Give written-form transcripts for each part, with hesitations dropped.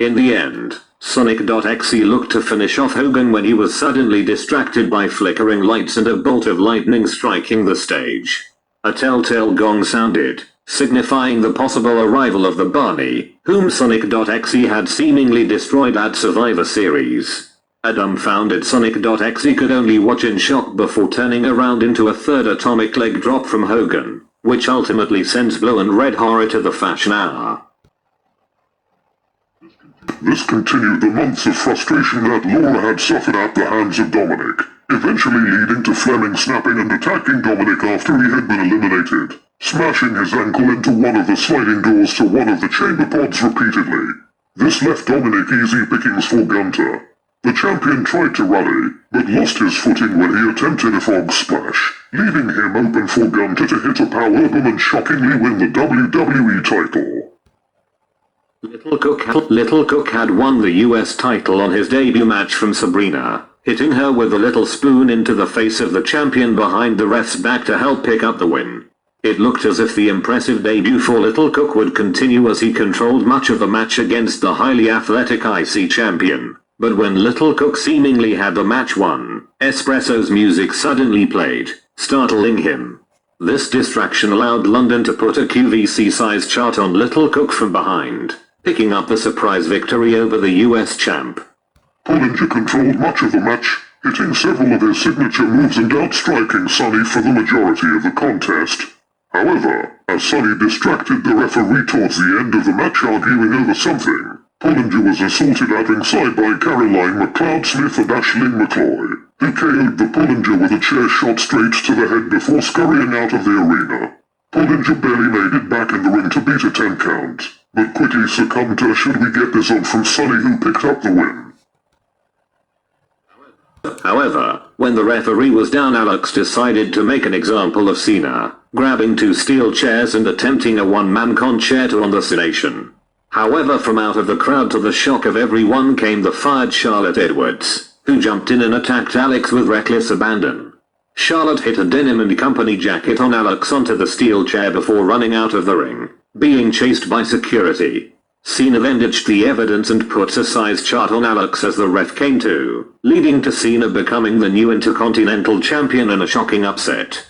In the end, Sonic.exe looked to finish off Hogan when he was suddenly distracted by flickering lights and a bolt of lightning striking the stage. A telltale gong sounded, signifying the possible arrival of the Barney, whom Sonic.exe had seemingly destroyed at Survivor Series. A dumbfounded Sonic.exe could only watch in shock before turning around into a third atomic leg drop from Hogan, which ultimately sends Blue and Red Horror to the Fashion Hour. This continued the months of frustration that Laura had suffered at the hands of Dominic, eventually leading to Fleming snapping and attacking Dominic after he had been eliminated, smashing his ankle into one of the sliding doors to one of the chamber pods repeatedly. This left Dominic easy pickings for Gunter. The champion tried to rally, but lost his footing when he attempted a frog splash, leaving him open for Gunter to hit a powerbomb and shockingly win the WWE title. Little Cook had won the US title on his debut match from Sabrina, hitting her with a little spoon into the face of the champion behind the ref's back to help pick up the win. It looked as if the impressive debut for Little Cook would continue as he controlled much of the match against the highly athletic IC champion. But when Little Cook seemingly had the match won, Espresso's music suddenly played, startling him. This distraction allowed London to put a QVC-sized chart on Little Cook from behind, picking up the surprise victory over the US champ. Pollinger controlled much of the match, hitting several of his signature moves and outstriking Sonny for the majority of the contest. However, as Sonny distracted the referee towards the end of the match arguing over something, Pollinger was assaulted at ringside by Caroline McLeod Smith and Aisling McCloy, who KO'd the Pollinger with a chair shot straight to the head before scurrying out of the arena. Pollinger barely made it back in the ring to beat a 10 count, but quickly succumbed to "should we get this on" from Sonny, who picked up the win. However, when the referee was down, Alex decided to make an example of Cena, grabbing 2 steel chairs and attempting a one-man concerto on the Nation. However, from out of the crowd to the shock of everyone came the fired Charlotte Edwards, who jumped in and attacked Alex with reckless abandon. Charlotte hit a Denim and Company jacket on Alex onto the steel chair before running out of the ring, being chased by security. Cena then ditched the evidence and put a size chart on Alex as the ref came to, leading to Cena becoming the new Intercontinental Champion in a shocking upset.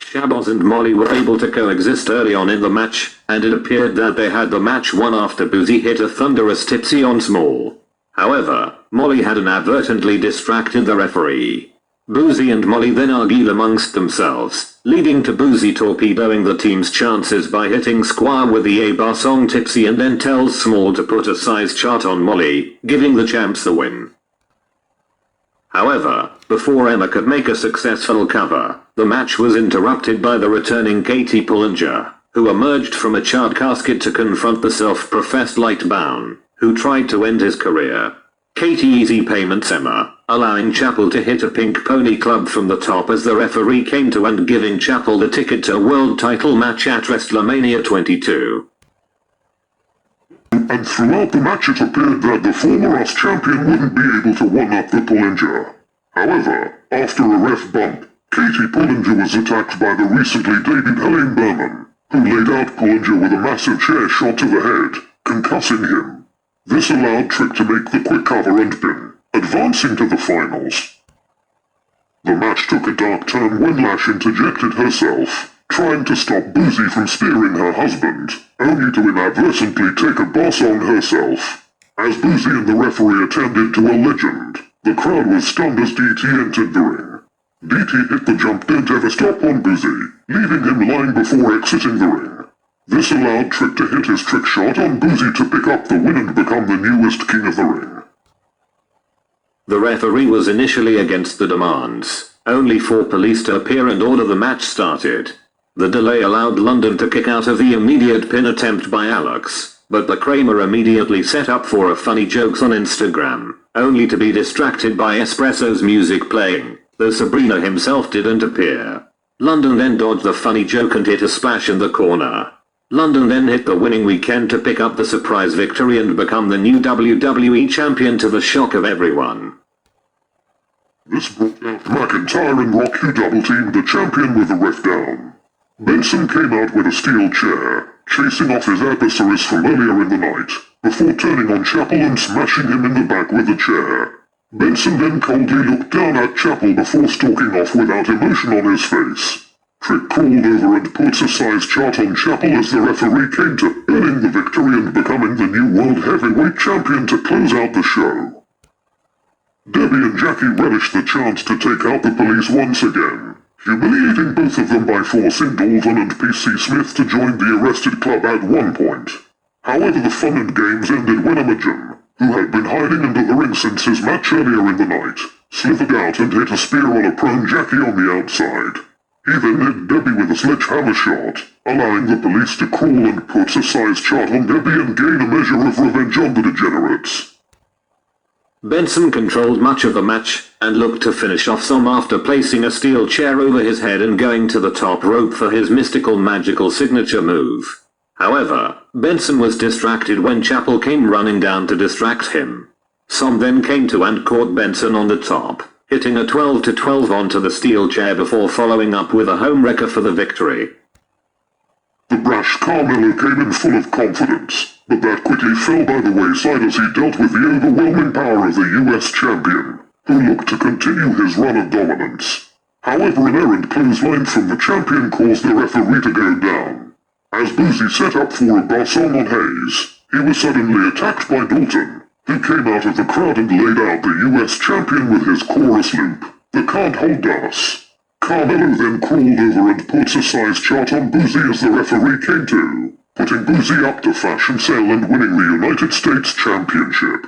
Shabazz and Molly were able to coexist early on in the match, and it appeared that they had the match won after Boozy hit a thunderous tipsy on Small. However, Molly had inadvertently distracted the referee. Boozy and Molly then argued amongst themselves, leading to Boozy torpedoing the team's chances by hitting Squire with the A-Bar song Tipsy, and then tells Small to put a size chart on Molly, giving the champs the win. However, before Emma could make a successful cover, the match was interrupted by the returning Katie Pullinger, who emerged from a charred casket to confront the self-professed Lightbound, who tried to end his career. Katie easy payments Emma, allowing Chapel to hit a pink pony club from the top as the referee came to and giving Chapel the ticket to a world title match at WrestleMania 22. And throughout the match it appeared that the former US champion wouldn't be able to one-up the Pullinger. However, after a ref bump, Katie Pullinger was attacked by the recently debuted Helene Berman, who laid out Pullinger with a massive chair shot to the head, concussing him. This allowed Trick to make the quick cover and pin, advancing to the finals. The match took a dark turn when Lash interjected herself, trying to stop Boozy from spearing her husband, only to inadvertently take a boss on herself. As Boozy and the referee attended to a legend, the crowd was stunned as DT entered the ring. DT hit the jump didn't ever stop on Boozy, leaving him lying before exiting the ring. This allowed Trick to hit his trick shot on Boozy to pick up the win and become the newest king of the ring. The referee was initially against the demands, only for police to appear and order the match started. The delay allowed London to kick out of the immediate pin attempt by Alex, but the Kramer immediately set up for a funny jokes on Instagram, only to be distracted by Espresso's music playing, though Sabrina himself didn't appear. London then dodged the funny joke and hit a splash in the corner. London then hit the winning weekend to pick up the surprise victory and become the new WWE champion to the shock of everyone. This brought out McIntyre and Rock, who double-teamed the champion with the ref down. Benson came out with a steel chair, chasing off his adversaries from earlier in the night, before turning on Chapel and smashing him in the back with a chair. Benson then coldly looked down at Chapel before stalking off without emotion on his face. Trick crawled over and put a size chart on Chapel as the referee came to, earning the victory and becoming the new World Heavyweight Champion to close out the show. Debbie and Jackie relished the chance to take out the police once again, humiliating both of them by forcing Dalton and PC Smith to join the arrested club at one point. However, the fun and games ended when Imogen, who had been hiding under the ring since his match earlier in the night, slithered out and hit a spear on a prone Jackie on the outside. He then hit Debbie with a sledgehammer shot, allowing the police to crawl and put a size chart on Debbie and gain a measure of revenge on the degenerates. Benson controlled much of the match, and looked to finish off Som after placing a steel chair over his head and going to the top rope for his mystical magical signature move. However, Benson was distracted when Chapel came running down to distract him. Som then came to and caught Benson on the top, hitting a 12-12 onto the steel chair before following up with a home wrecker for the victory. The brash Carmelo came in full of confidence, but that quickly fell by the wayside as he dealt with the overwhelming power of the US champion, who looked to continue his run of dominance. However, an errant clothesline from the champion caused the referee to go down. As Boozy set up for a basson on Hayes, he was suddenly attacked by Dalton, who came out of the crowd and laid out the US champion with his chorus loop, the Can't Hold Us. Carmelo then crawled over and put a size chart on Boozy as the referee came to, putting Boozy up to fashion sale and winning the United States Championship.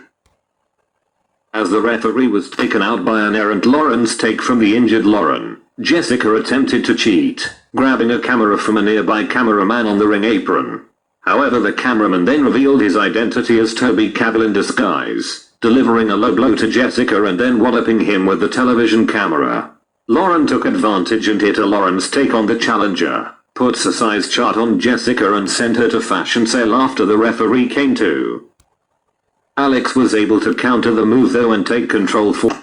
As the referee was taken out by an errant Lawrence take from the injured Lauren, Jessica attempted to cheat, grabbing a camera from a nearby cameraman on the ring apron. However, the cameraman then revealed his identity as Toby Cavill in disguise, delivering a low blow to Jessica and then walloping him with the television camera. Lauren took advantage and hit a Lawrence take on the challenger, puts a size chart on Jessica and sent her to fashion sale after the referee came to. Alex was able to counter the move though and take control for a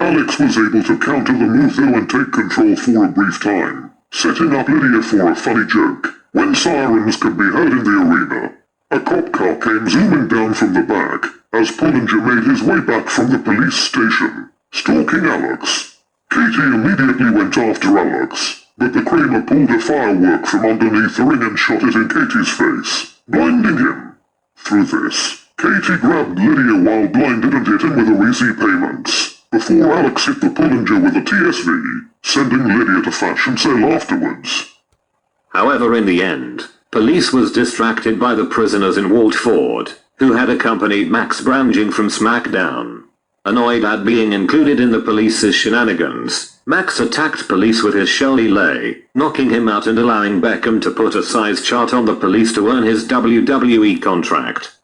brief time, setting up Lydia for a funny joke. When sirens could be heard in the arena, a cop car came zooming down from the back as Pollinger made his way back from the police station, stalking Alex. Katie immediately went after Alex, but the Kramer pulled a firework from underneath the ring and shot it in Katie's face, blinding him. Through this, Katie grabbed Lydia while blinded and hit him with a easy payments, before Alex hit the Pollinger with a TSV, sending Lydia to fashion sale afterwards. However, in the end, police was distracted by the prisoners in Walt Ford, who had accompanied Max Branching from SmackDown. Annoyed at being included in the police's shenanigans, Max attacked police with his Shirley Lay, knocking him out and allowing Beckham to put a size chart on the police to earn his WWE contract.